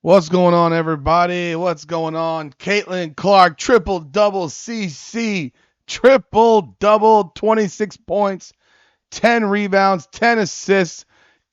What's going on, everybody? What's going on? Caitlin Clark, triple double CC, triple double, 26 points, 10 rebounds, 10 assists.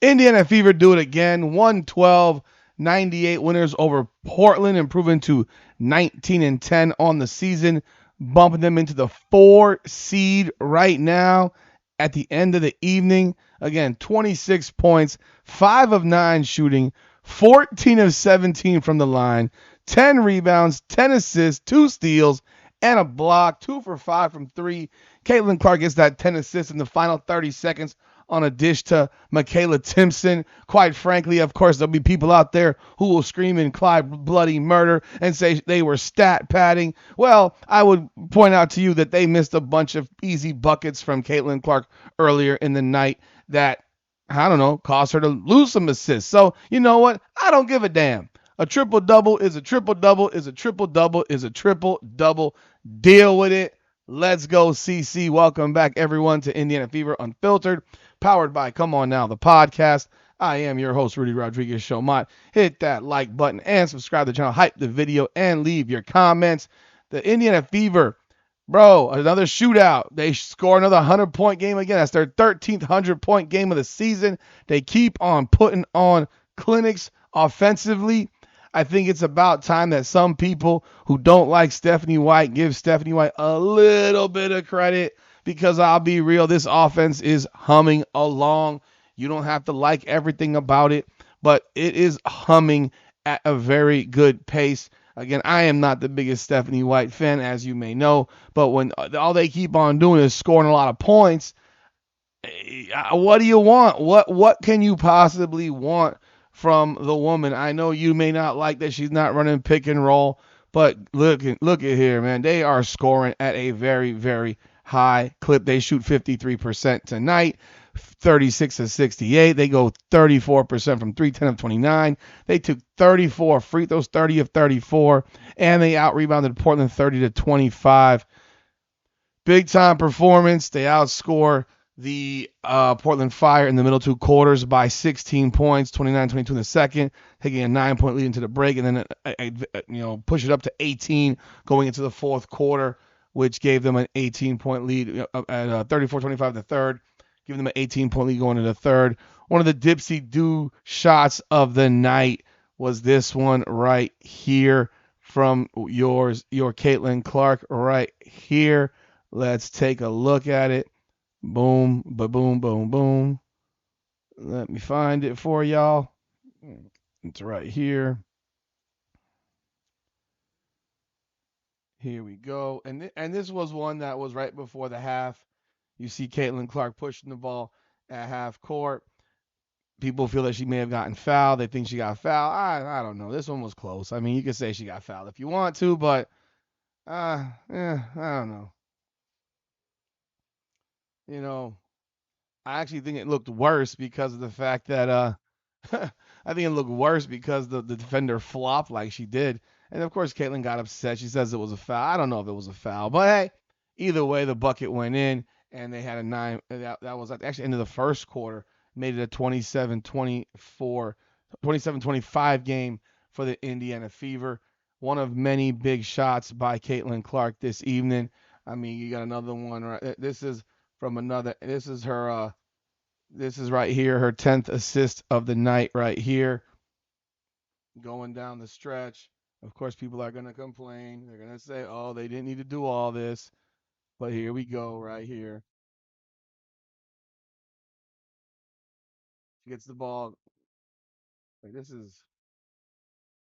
Indiana Fever do it again, 112-98 winners over Portland, improving to 19-10 on the season, bumping them into the 4 seed right now at the end of the evening. Again, 26 points, 5 of 9 shooting, 14 of 17 from the line, 10 rebounds, 10 assists, 2 steals, and a block, 2 for 5 from 3. Caitlin Clark gets that 10 assists in the final 30 seconds on a dish to Michaela Timpson. Quite frankly, of course, there'll be people out there who will scream and cry bloody murder and say they were stat padding. Well, I would point out to you that they missed a bunch of easy buckets from Caitlin Clark earlier in the night that, I don't know, caused her to lose some assists. So, you know what? I don't give a damn. A triple double is a triple double is a triple double is a triple double. Deal with it. Let's go, CC. Welcome back, everyone, to Indiana Fever Unfiltered, powered by Come On Now, the podcast. I am your host, Rudy Rodriguez Showmont. Hit that like button and subscribe to the channel. Hype the video and leave your comments. The Indiana Fever, bro, another shootout. They score another 100-point game again. That's their 13th 100-point game of the season. They keep on putting on clinics offensively. I think it's about time that some people who don't like Stephanie White give Stephanie White a little bit of credit, because I'll be real, this offense is humming along. You don't have to like everything about it, but it is humming at a very good pace. Again, I am not the biggest Stephanie White fan, as you may know, but when all they keep on doing is scoring a lot of points, what do you want? What can you possibly want from the woman? I know you may not like that she's not running pick and roll, but look at here, man. They are scoring at a very, very high clip. They shoot 53% tonight, 36 of 68. They go 34% from 3, 10 of 29. They took 34 free throws, 30 of 34, and they out-rebounded Portland 30-25. Big time performance. They outscore the Portland Fire in the middle 2 quarters by 16 points, 29-22 in the second, taking a 9-point lead into the break, and then push it up to 18 going into the fourth quarter, which gave them an 18-point lead at 34-25 the third, giving them an 18-point lead going into the third. One of the dipsy-do shots of the night was this one right here from your Caitlin Clark right here. Let's take a look at it. Boom, ba-boom, boom, boom. Let me find it for y'all. It's right here. Here we go. And this was one that was right before the half. You see Caitlin Clark pushing the ball at half court. People feel that she may have gotten fouled. They think she got fouled. I don't know. This one was close. I mean, you could say she got fouled if you want to, but I don't know. You know, I actually think it looked worse because of the fact that I think it looked worse because the defender flopped like she did. And of course Caitlin got upset. She says it was a foul. I don't know if it was a foul, but hey, either way the bucket went in and they had a 9. That was at the end of the first quarter. Made it a 27-24, 27-25 game for the Indiana Fever. One of many big shots by Caitlin Clark this evening. I mean, you got another one right. This is from another. This is her. This is right here, her 10th assist of the night right here. Going down the stretch. Of course, people are going to complain. They're going to say, oh, they didn't need to do all this. But here we go right here. She gets the ball. Like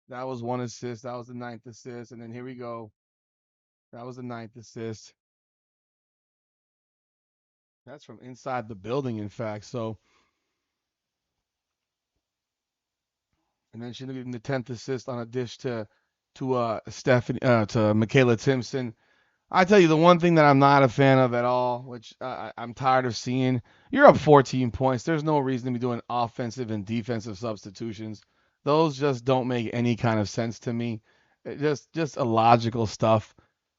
that was one assist. That was the 9th assist. And then here we go. That was the 9th assist. That's from inside the building, in fact. So, and then she's getting the 10th assist on a dish to Michaela Timpson. I tell you, the one thing that I'm not a fan of at all, which I'm tired of seeing, you're up 14 points. There's no reason to be doing offensive and defensive substitutions. Those just don't make any kind of sense to me. Just illogical stuff.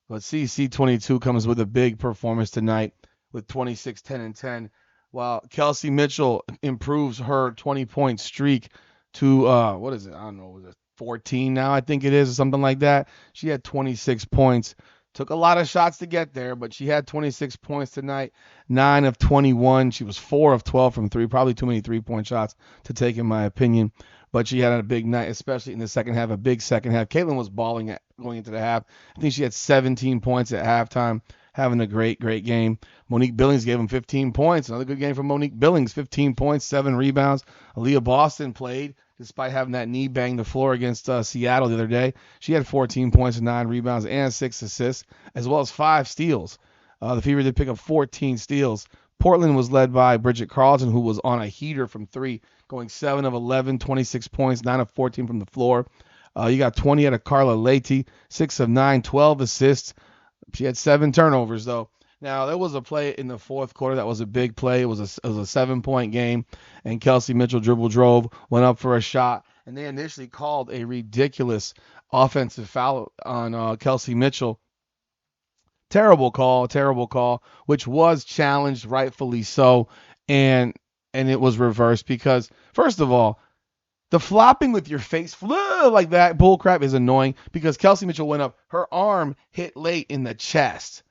But CC22 comes with a big performance tonight with 26, 10, and 10, while Kelsey Mitchell improves her 20-point streak to, what is it? I don't know, was it 14 now, I think it is, or something like that. She had 26 points. Took a lot of shots to get there, but she had 26 points tonight, 9 of 21. She was 4 of 12 from three, probably too many three-point shots to take, in my opinion. But she had a big night, especially in the second half, a big second half. Caitlin was balling going into the half. I think she had 17 points at halftime, having a great, great game. Monique Billings gave him 15 points. Another good game from Monique Billings, 15 points, 7 rebounds. Aaliyah Boston played, despite having that knee bang the floor against Seattle the other day. She had 14 points and 9 rebounds and 6 assists, as well as 5 steals. The Fever did pick up 14 steals. Portland was led by Bridget Carlton, who was on a heater from 3, going 7 of 11, 26 points, 9 of 14 from the floor. You got 20 out of Carla Leite, 6 of 9, 12 assists. She had 7 turnovers, though. Now, there was a play in the fourth quarter that was a big play. It was a 7-point game, and Kelsey Mitchell drove, went up for a shot, and they initially called a ridiculous offensive foul on Kelsey Mitchell. Terrible call, which was challenged, rightfully so, and it was reversed because, first of all, the flopping with your face like that bullcrap is annoying because Kelsey Mitchell went up. Her arm hit late in the chest.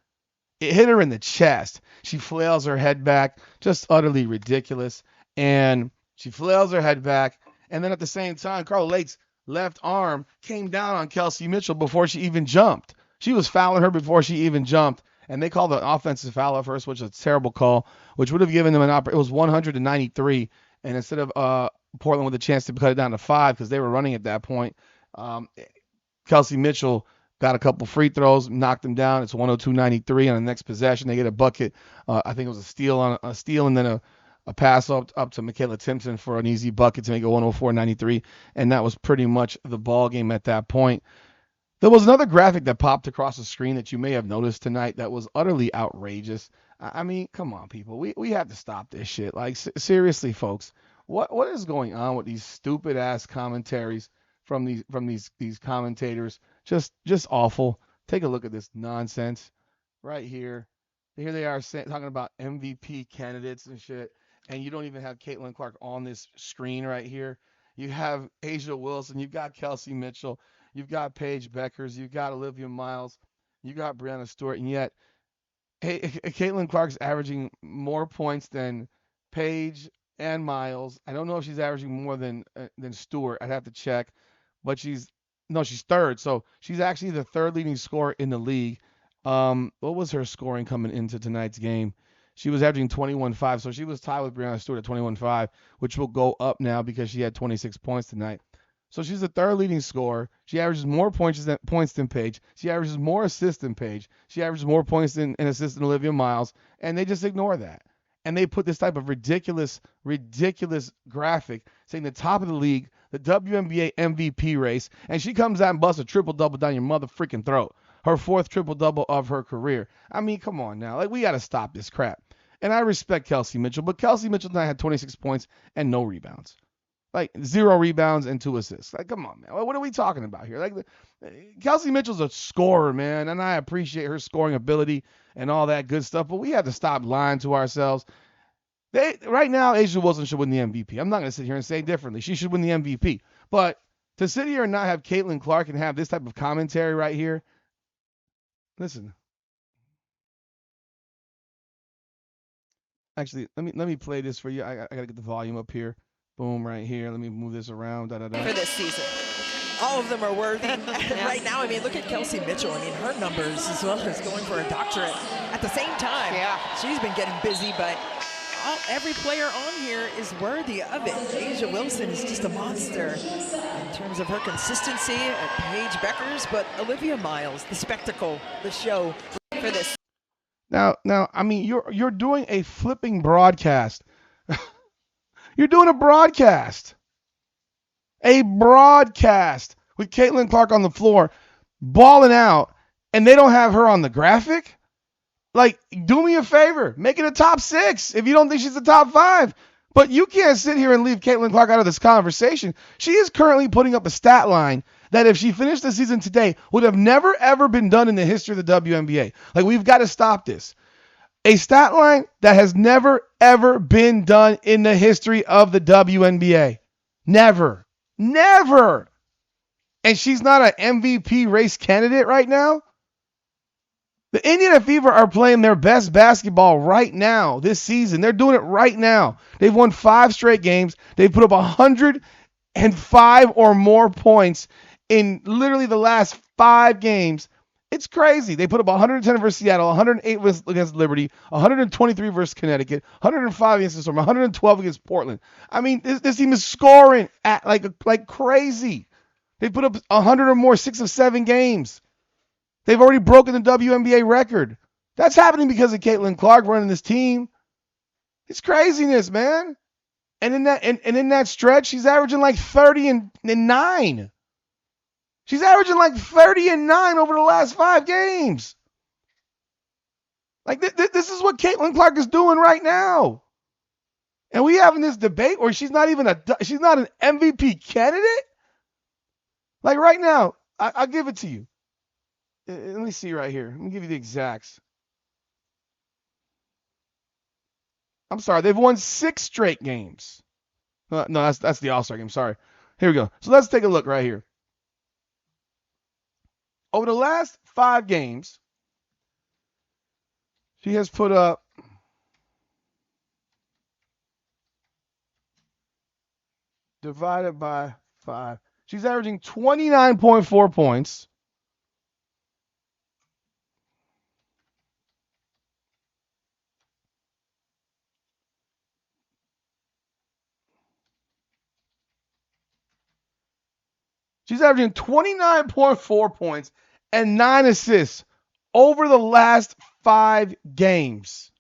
It hit her in the chest. She flails her head back, just utterly ridiculous. And she flails her head back. And then at the same time, Carla Lake's left arm came down on Kelsey Mitchell before she even jumped. She was fouling her before she even jumped. And they called the offensive foul at first, which was a terrible call, which would have given them an opportunity. It was 100-93. And instead of Portland with a chance to cut it down to 5 because they were running at that point, Kelsey Mitchell got a couple free throws, knocked them down. It's 102-93 on the next possession. They get a bucket. I think it was a steal and then a pass up to Michaela Timpson for an easy bucket to make it 104-93. And that was pretty much the ball game at that point. There was another graphic that popped across the screen that you may have noticed tonight that was utterly outrageous. I mean, come on, people. We have to stop this shit. Like, seriously, folks. What is going on with these stupid ass commentaries from these commentators? Just awful. Take a look at this nonsense right here. Here they are talking about MVP candidates and shit, and you don't even have Caitlin Clark on this screen right here. You have A'ja Wilson, you've got Kelsey Mitchell, you've got Paige Beckers, you've got Olivia Miles, you got Brianna Stewart, and yet Caitlin Clark's averaging more points than Paige and Miles. I don't know if she's averaging more than Stewart. I'd have to check, but she's third. So she's actually the third leading scorer in the league. What was her scoring coming into tonight's game? She was averaging 21.5, so she was tied with Brianna Stewart at 21.5, which will go up now because she had 26 points tonight. So she's the third leading scorer. She averages more points than Paige. She averages more assists than Paige. She averages more points and assists than Olivia Miles, and they just ignore that. And they put this type of ridiculous graphic saying the top of the league, the WNBA MVP race, and she comes out and busts a triple-double down your mother freaking throat. Her 4th triple-double of her career. I mean, come on now. Like, we got to stop this crap. And I respect Kelsey Mitchell, but Kelsey Mitchell tonight had 26 points and no rebounds. Like, 0 rebounds and 2 assists. Like, come on, man. What are we talking about here? Like, Kelsey Mitchell's a scorer, man, and I appreciate her scoring ability and all that good stuff, but we have to stop lying to ourselves. Right now, A'ja Wilson should win the MVP. I'm not going to sit here and say differently. She should win the MVP. But to sit here and not have Caitlin Clark and have this type of commentary right here, listen. Actually, let me play this for you. I got to get the volume up here. Boom, right here. Let me move this around. For this season. All of them are worthy. Right now, I mean, look at Kelsey Mitchell. I mean, her numbers as well as going for a doctorate. At the same time, she's been getting busy, but every player on here is worthy of it. A'ja Wilson is just a monster in terms of her consistency at Paige Beckers, but Olivia Miles, the spectacle, the show for this. Now, I mean, you're doing a flipping broadcast. You're doing a broadcast with Caitlin Clark on the floor, balling out, and they don't have her on the graphic? Like, do me a favor. Make it a top 6 if you don't think she's the top 5. But you can't sit here and leave Caitlin Clark out of this conversation. She is currently putting up a stat line that if she finished the season today would have never, ever been done in the history of the WNBA. Like, we've got to stop this. A stat line that has never, ever been done in the history of the WNBA. Never. and she's not an MVP race candidate right now? The Indiana Fever are playing their best basketball right now this season. They're doing it right now. They've won 5 straight games. They've put up 105 or more points in literally the last 5 games. It's crazy. They put up 110 versus Seattle, 108 against Liberty, 123 versus Connecticut, 105 against the Storm, 112 against Portland. I mean, this team is scoring at like crazy. They put up 100 or more 6 of 7 games. They've already broken the WNBA record. That's happening because of Caitlin Clark running this team. It's craziness, man. And in that stretch, she's averaging like 30 and 9. She's averaging like 30 and 9 over the last 5 games. Like this is what Caitlin Clark is doing right now. And we having this debate where she's not an MVP candidate. Like right now, I'll give it to you. Let me see right here. Let me give you the exacts. I'm sorry. They've won 6 straight games. No, that's the All-Star game. Sorry. Here we go. So let's take a look right here. Over the last 5 games, she has put up divided by 5. She's averaging 29.4 points. She's averaging 29.4 points and 9 assists over the last 5 games.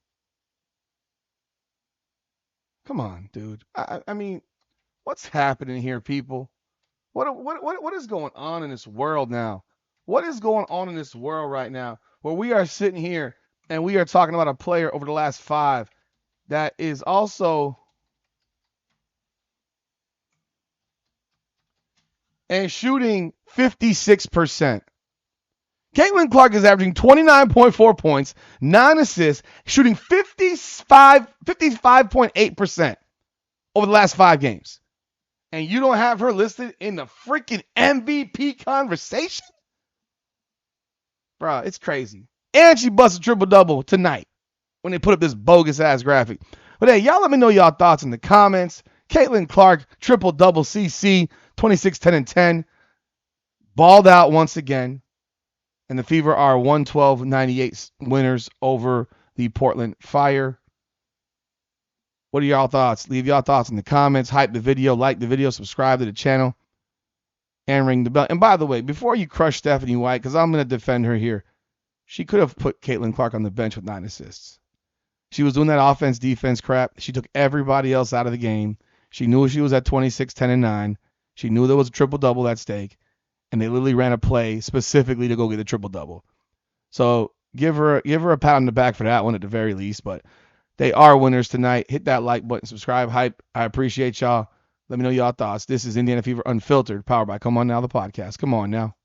Come on, dude. I mean, what's happening here, people? What is going on in this world now? What is going on in this world right now where we are sitting here and we are talking about a player over the last 5 that is also and shooting 56%. Caitlin Clark is averaging 29.4 points, 9 assists, shooting 55.8% over the last 5 games. And you don't have her listed in the freaking MVP conversation? Bro, it's crazy. And she busted triple-double tonight when they put up this bogus-ass graphic. But hey, y'all let me know y'all thoughts in the comments. Caitlin Clark, triple-double CC, 26, 10, and 10. Balled out once again. And the Fever are 112-98 winners over the Portland Fire. What are y'all thoughts? Leave y'all thoughts in the comments. Hype the video, like the video, subscribe to the channel, and ring the bell. And by the way, before you crush Stephanie White, because I'm going to defend her here, she could have put Caitlin Clark on the bench with 9 assists. She was doing that offense-defense crap. She took everybody else out of the game. She knew she was at 26, 10, and 9. She knew there was a triple-double at stake. And they literally ran a play specifically to go get a triple-double. So give her a pat on the back for that one at the very least. But they are winners tonight. Hit that like button, subscribe, hype. I appreciate y'all. Let me know y'all thoughts. This is Indiana Fever Unfiltered, powered by Come On Now, the podcast. Come on now.